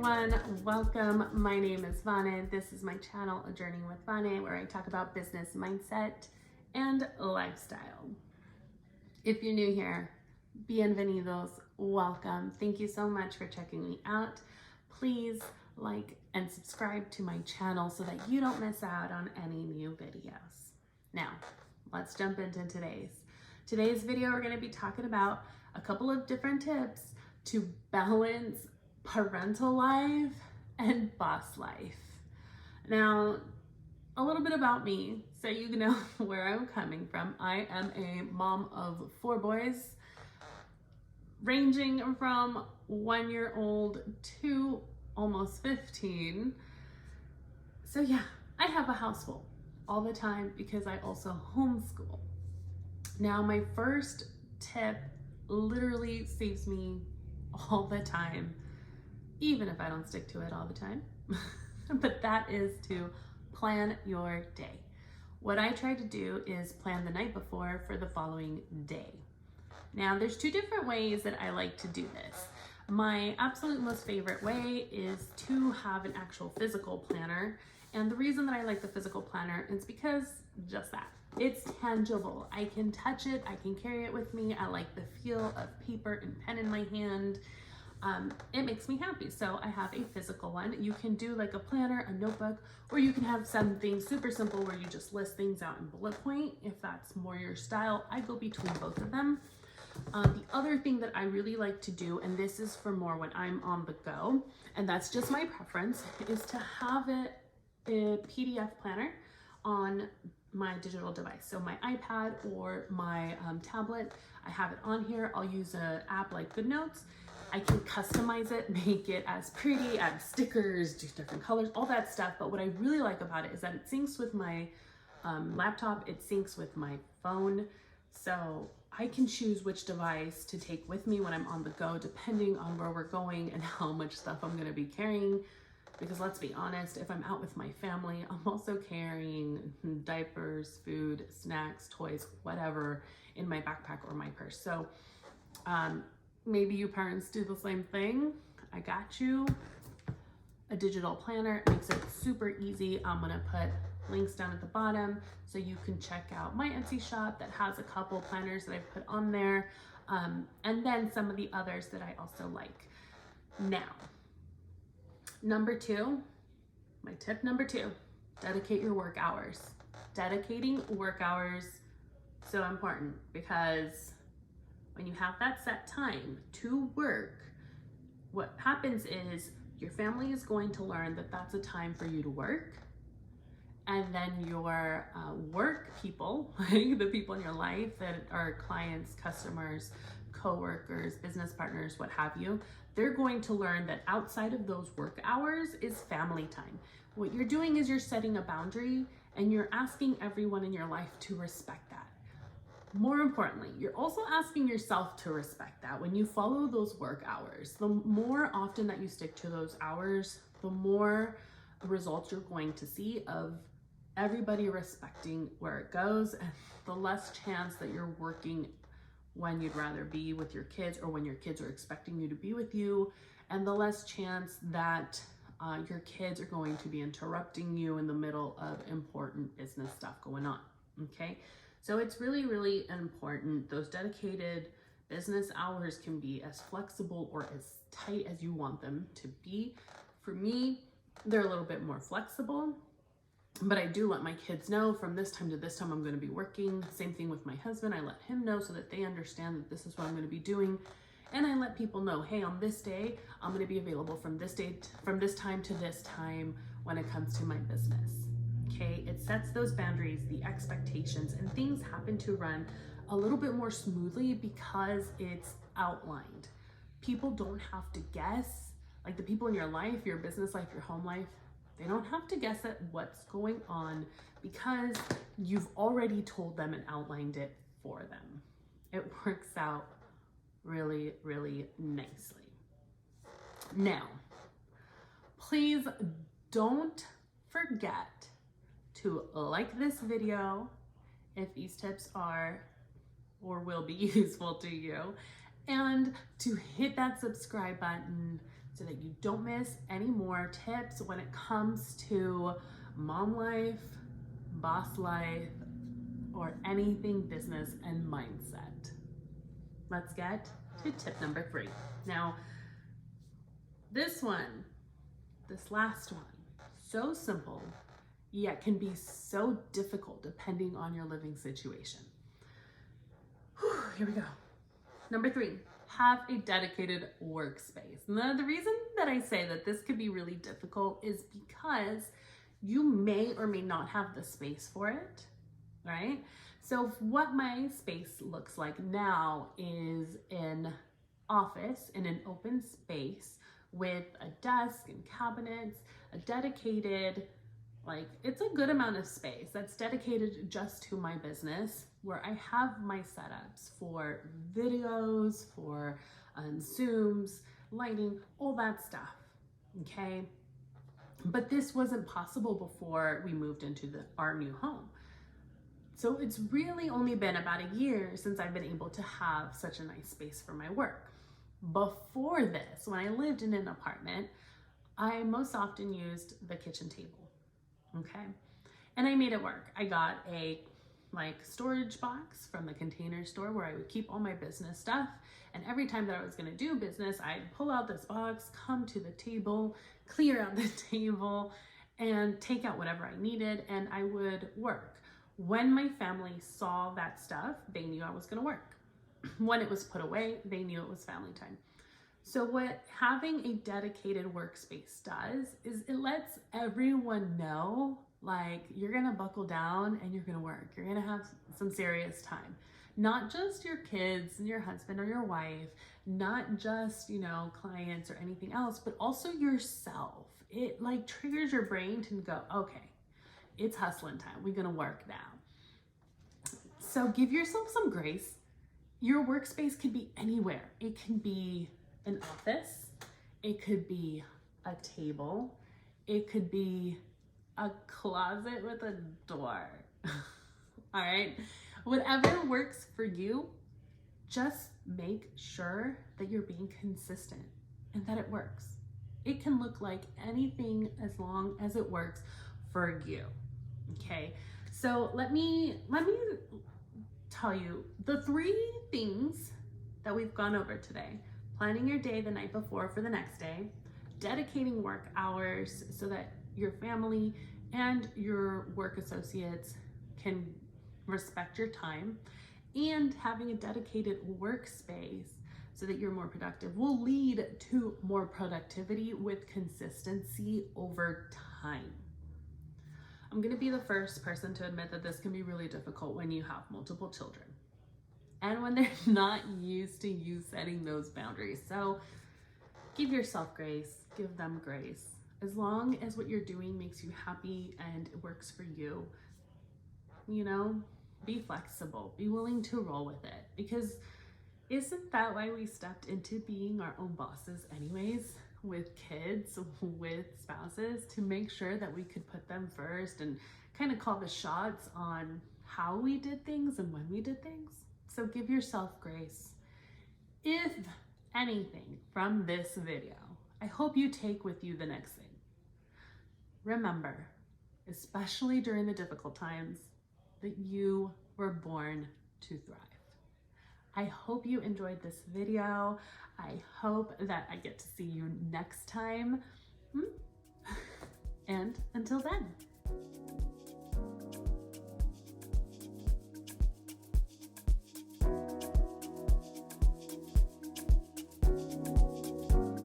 everyone, welcome. My name is Vane. This is my channel, A Journey with Vane, where I talk about business mindset and lifestyle. If you're new here, bienvenidos, welcome. Thank you so much for checking me out. Please like and subscribe to my channel so that you don't miss out on any new videos. Now, let's jump into today's video. We're going to be talking about a couple of different tips to balance parental life and boss life. Now, a little bit about me so you know where I'm coming from. I am a mom of 4 boys, ranging from 1-year-old to almost 15. So yeah, I have a house full all the time because I also homeschool. Now, my first tip literally saves me all the time, even if I don't stick to it all the time. But that is to plan your day. What I try to do is plan the night before for the following day. Now, there's 2 different ways that I like to do this. My absolute most favorite way is to have an actual physical planner. And the reason that I like the physical planner is because just that. It's tangible. I can touch it. I can carry it with me. I like the feel of paper and pen in my hand. It makes me happy. So I have a physical one. You can do like a planner, a notebook, or you can have something super simple where you just list things out in bullet point. If that's more your style, I go between both of them. The other thing that I really like to do, and this is for more when I'm on the go, and that's just my preference, is to have a PDF planner on my digital device. So my iPad or my tablet, I have it on here. I'll use an app like GoodNotes. I can customize it, make it as pretty, add stickers, do different colors, all that stuff. But what I really like about it is that it syncs with my laptop, it syncs with my phone. So I can choose which device to take with me when I'm on the go, depending on where we're going and how much stuff I'm gonna be carrying. Because let's be honest, if I'm out with my family, I'm also carrying diapers, food, snacks, toys, whatever in my backpack or my purse. So maybe you parents do the same thing. I got you. A digital planner makes it super easy. I'm gonna put links down at the bottom so you can check out my Etsy shop that has a couple planners that I've put on there, and then some of the others that I also like. Now, number 2, my tip number 2, dedicate your work hours. Dedicating work hours, so important, because when you have that set time to work, what happens is your family is going to learn that that's a time for you to work. And then your work people, like the people in your life that are clients, customers, co-workers, business partners, what have you, they're going to learn that outside of those work hours is family time. What you're doing is you're setting a boundary and you're asking everyone in your life to respect that. More importantly, you're also asking yourself to respect that. When you follow those work hours, the more often that you stick to those hours, the more results you're going to see of everybody respecting where it goes, and the less chance that you're working when you'd rather be with your kids or when your kids are expecting you to be with you, and the less chance that your kids are going to be interrupting you in the middle of important business stuff going on, okay? So it's really, really important. Those dedicated business hours can be as flexible or as tight as you want them to be. For me, they're a little bit more flexible, but I do let my kids know from this time to this time I'm going to be working. Same thing with my husband. I let him know so that they understand that this is what I'm going to be doing. And I let people know, hey, on this day, I'm going to be available from this time to this time when it comes to my business. Okay, it sets those boundaries, the expectations, and things happen to run a little bit more smoothly because it's outlined. People don't have to guess, like the people in your life, your business life, your home life, they don't have to guess at what's going on because you've already told them and outlined it for them. It works out really, really nicely. Now, please don't forget to like this video if these tips are or will be useful to you, and to hit that subscribe button so that you don't miss any more tips when it comes to mom life, boss life, or anything business and mindset. Let's get to tip number 3. Now, this last one, so simple, yet can be so difficult depending on your living situation. Whew, here we go. Number 3, have a dedicated workspace. Now, the reason that I say that this could be really difficult is because you may or may not have the space for it, right? So what my space looks like now is an office in an open space with a desk and cabinets, a dedicated, like, it's a good amount of space that's dedicated just to my business, where I have my setups for videos, for Zooms, lighting, all that stuff, okay? But this wasn't possible before we moved into our new home. So it's really only been about a year since I've been able to have such a nice space for my work. Before this, when I lived in an apartment, I most often used the kitchen table, okay? And I made it work. I got a storage box from the Container Store where I would keep all my business stuff. And every time that I was gonna do business, I'd pull out this box, come to the table, clear out the table, and take out whatever I needed, and I would work. When my family saw that stuff, they knew I was gonna work. When it was put away, they knew it was family time. So what having a dedicated workspace does is it lets everyone know, like, you're gonna buckle down and you're gonna work. You're gonna have some serious time. Not just your kids and your husband or your wife, not just, clients or anything else, but also yourself. It like triggers your brain to go, okay, it's hustling time. We're gonna work now. So give yourself some grace. Your workspace could be anywhere. It can be an office. It could be a table. It could be a closet with a door. All right. Whatever works for you, just make sure that you're being consistent and that it works. It can look like anything as long as it works for you. Okay. So let me tell you the 3 things that we've gone over today. Planning your day the night before for the next day, dedicating work hours so that your family and your work associates can respect your time, and having a dedicated workspace so that you're more productive will lead to more productivity with consistency over time. I'm gonna be the first person to admit that this can be really difficult when you have multiple children and when they're not used to you setting those boundaries. So give yourself grace, give them grace. As long as what you're doing makes you happy and it works for you, be flexible, be willing to roll with it, because isn't that why we stepped into being our own bosses anyways, with kids, with spouses, to make sure that we could put them first and kind of call the shots on how we did things and when we did things. So give yourself grace. If anything from this video, I hope you take with you the next thing. Remember, especially during the difficult times, that you were born to thrive. I hope you enjoyed this video. I hope that I get to see you next time. And until then.